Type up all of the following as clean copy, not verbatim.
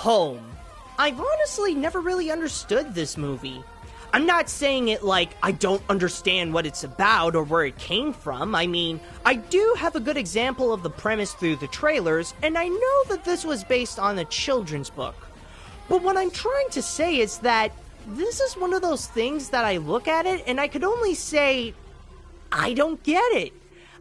Home. I've honestly never really understood this movie. I'm not saying it like I don't understand what it's about or where it came from. I mean, I do have a good example of the premise through the trailers, and I know that this was based on a children's book. But what I'm trying to say is that this is one of those things that I look at it and I could only say, I don't get it.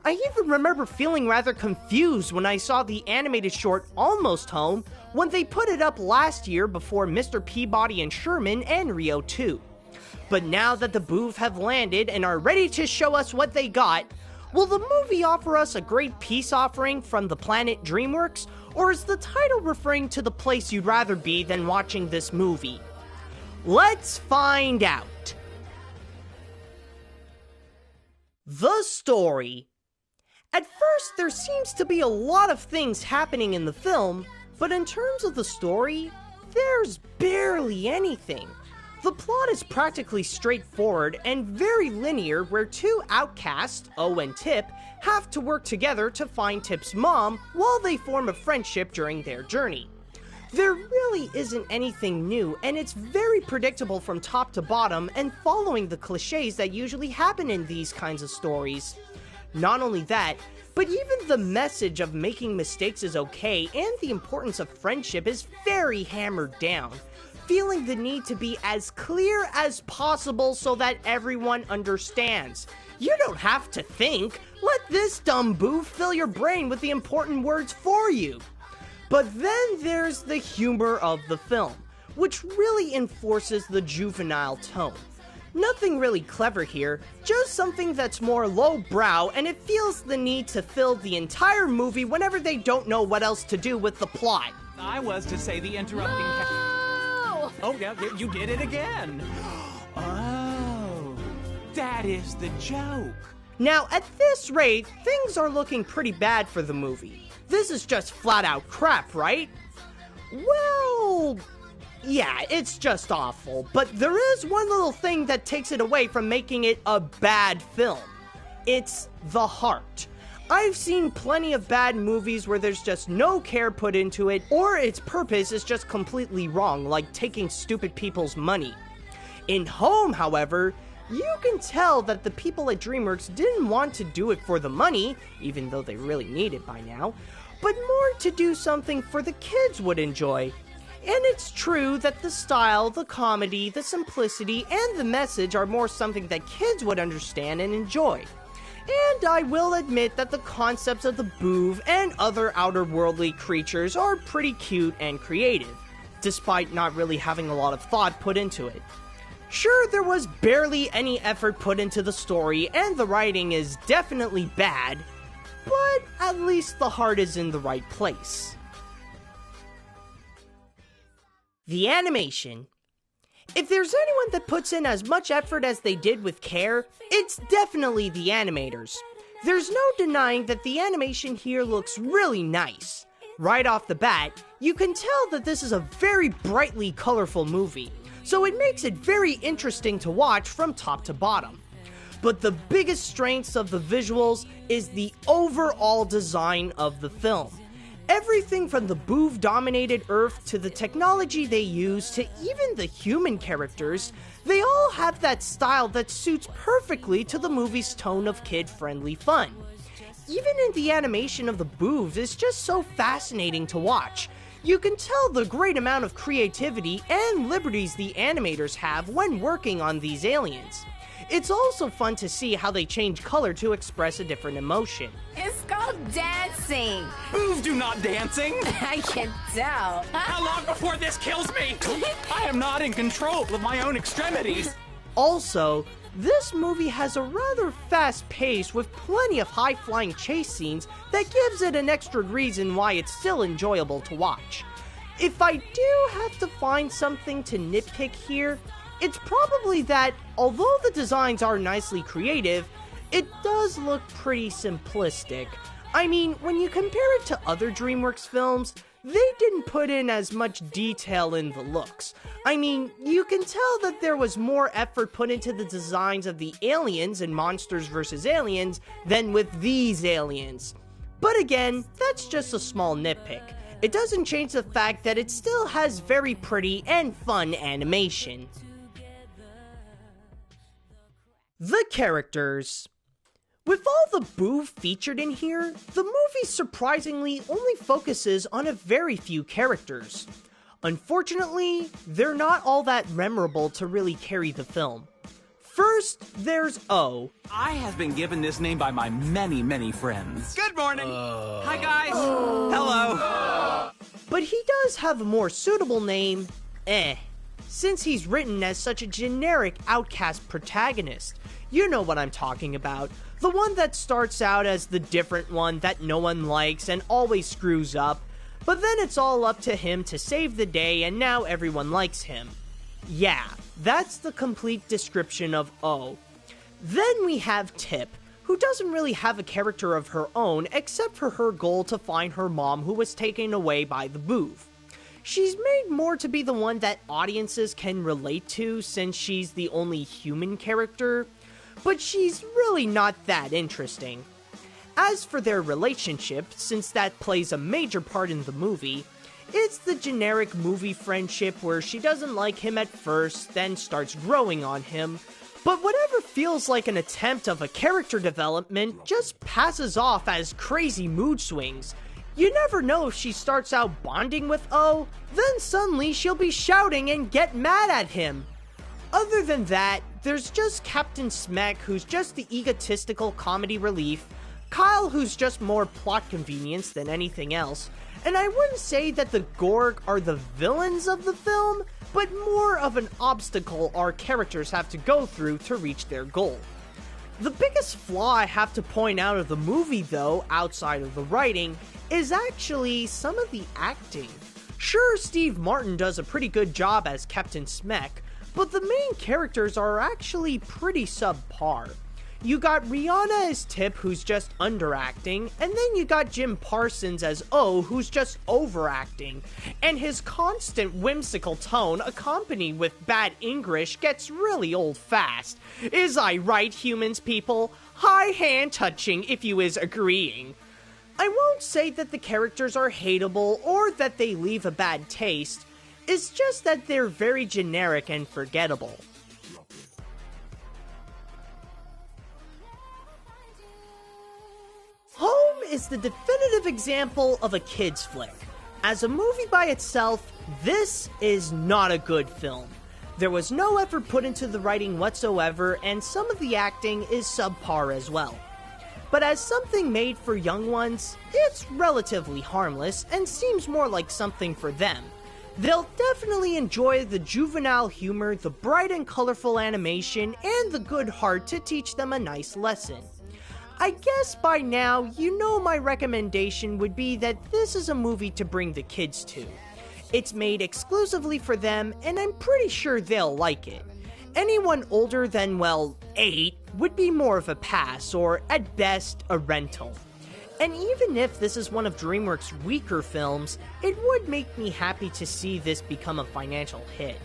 I even remember feeling rather confused when I saw the animated short Almost Home when they put it up last year before Mr. Peabody and Sherman and Rio 2. But now that the Boov have landed and are ready to show us what they got, will the movie offer us a great peace offering from the planet DreamWorks, or is the title referring to the place you'd rather be than watching this movie? Let's find out. The story. At first, there seems to be a lot of things happening in the film, but in terms of the story, there's barely anything. The plot is practically straightforward and very linear, where two outcasts, O and Tip, have to work together to find Tip's mom while they form a friendship during their journey. There really isn't anything new, and it's very predictable from top to bottom and following the cliches that usually happen in these kinds of stories. Not only that, but even the message of making mistakes is okay and the importance of friendship is very hammered down, feeling the need to be as clear as possible so that everyone understands. You don't have to think. Let this dumb Boov fill your brain with the important words for you. But then there's the humor of the film, which really enforces the juvenile tone. Nothing really clever here, just something that's more lowbrow, and it feels the need to fill the entire movie whenever they don't know what else to do with the plot. I was to say the interrupting... No! Oh, yeah, you did it again. Oh, that is the joke. Now, at this rate, things are looking pretty bad for the movie. This is just flat out crap, right? Well, yeah, it's just awful, but there is one little thing that takes it away from making it a bad film. It's the heart. I've seen plenty of bad movies where there's just no care put into it, or its purpose is just completely wrong, like taking stupid people's money. In Home, however, you can tell that the people at DreamWorks didn't want to do it for the money, even though they really need it by now, but more to do something for the kids would enjoy. And it's true that the style, the comedy, the simplicity, and the message are more something that kids would understand and enjoy. And I will admit that the concepts of the Boov and other outer-worldly creatures are pretty cute and creative, despite not really having a lot of thought put into it. Sure, there was barely any effort put into the story, and the writing is definitely bad, but at least the heart is in the right place. The animation. If there's anyone that puts in as much effort as they did with Care, it's definitely the animators. There's no denying that the animation here looks really nice. Right off the bat, you can tell that this is a very brightly colorful movie, so it makes it very interesting to watch from top to bottom. But the biggest strengths of the visuals is the overall design of the film. Everything from the Boov-dominated Earth to the technology they use to even the human characters, they all have that style that suits perfectly to the movie's tone of kid-friendly fun. Even in the animation of the Boov is just so fascinating to watch. You can tell the great amount of creativity and liberties the animators have when working on these aliens. It's also fun to see how they change color to express a different emotion. It's called dancing. Boov do not dancing. I can tell. How long before this kills me? I am not in control of my own extremities. Also, this movie has a rather fast pace with plenty of high-flying chase scenes that gives it an extra reason why it's still enjoyable to watch. If I do have to find something to nitpick here, it's probably that, although the designs are nicely creative, it does look pretty simplistic. I mean, when you compare it to other DreamWorks films, they didn't put in as much detail in the looks. I mean, you can tell that there was more effort put into the designs of the aliens in Monsters vs. Aliens than with these aliens. But again, that's just a small nitpick. It doesn't change the fact that it still has very pretty and fun animation. The characters. With all the boo featured in here, the movie surprisingly only focuses on a very few characters. Unfortunately, they're not all that memorable to really carry the film. First, there's O. I have been given this name by my many friends. Good morning. Hi, guys. Hello. But he does have a more suitable name, since he's written as such a generic outcast protagonist. You know what I'm talking about. The one that starts out as the different one that no one likes and always screws up, but then it's all up to him to save the day and now everyone likes him. Yeah, that's the complete description of O. Then we have Tip, who doesn't really have a character of her own except for her goal to find her mom who was taken away by the Boov. She's made more to be the one that audiences can relate to since she's the only human character, but she's really not that interesting. As for their relationship, since that plays a major part in the movie, it's the generic movie friendship where she doesn't like him at first, then starts growing on him, but whatever feels like an attempt of a character development just passes off as crazy mood swings. You never know if she starts out bonding with O, then suddenly she'll be shouting and get mad at him. Other than that, there's just Captain Smek, who's just the egotistical comedy relief, Kyle, who's just more plot convenience than anything else, and I wouldn't say that the Gorg are the villains of the film, but more of an obstacle our characters have to go through to reach their goal. The biggest flaw I have to point out of the movie, though, outside of the writing, is actually some of the acting. Sure, Steve Martin does a pretty good job as Captain Smek, but the main characters are actually pretty subpar. You got Rihanna as Tip, who's just underacting, and then you got Jim Parsons as O, who's just overacting, and his constant whimsical tone accompanied with bad English gets really old fast. Is I right, humans people? High hand touching if you is agreeing. I won't say that the characters are hateable or that they leave a bad taste, it's just that they're very generic and forgettable. Home is the definitive example of a kid's flick. As a movie by itself, this is not a good film. There was no effort put into the writing whatsoever, and some of the acting is subpar as well. But as something made for young ones, it's relatively harmless and seems more like something for them. They'll definitely enjoy the juvenile humor, the bright and colorful animation, and the good heart to teach them a nice lesson. I guess by now, you know my recommendation would be that this is a movie to bring the kids to. It's made exclusively for them, and I'm pretty sure they'll like it. Anyone older than, well, 8 would be more of a pass, or at best, a rental. And even if this is one of DreamWorks' weaker films, it would make me happy to see this become a financial hit.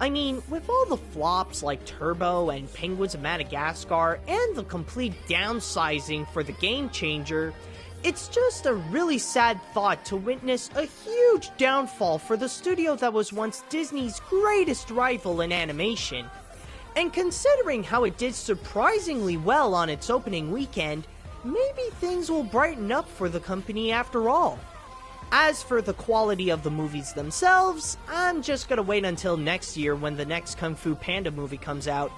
I mean, with all the flops like Turbo and Penguins of Madagascar, and the complete downsizing for the Game Changer, it's just a really sad thought to witness a huge downfall for the studio that was once Disney's greatest rival in animation. And considering how it did surprisingly well on its opening weekend, maybe things will brighten up for the company after all. As for the quality of the movies themselves, I'm just gonna wait until next year when the next Kung Fu Panda movie comes out.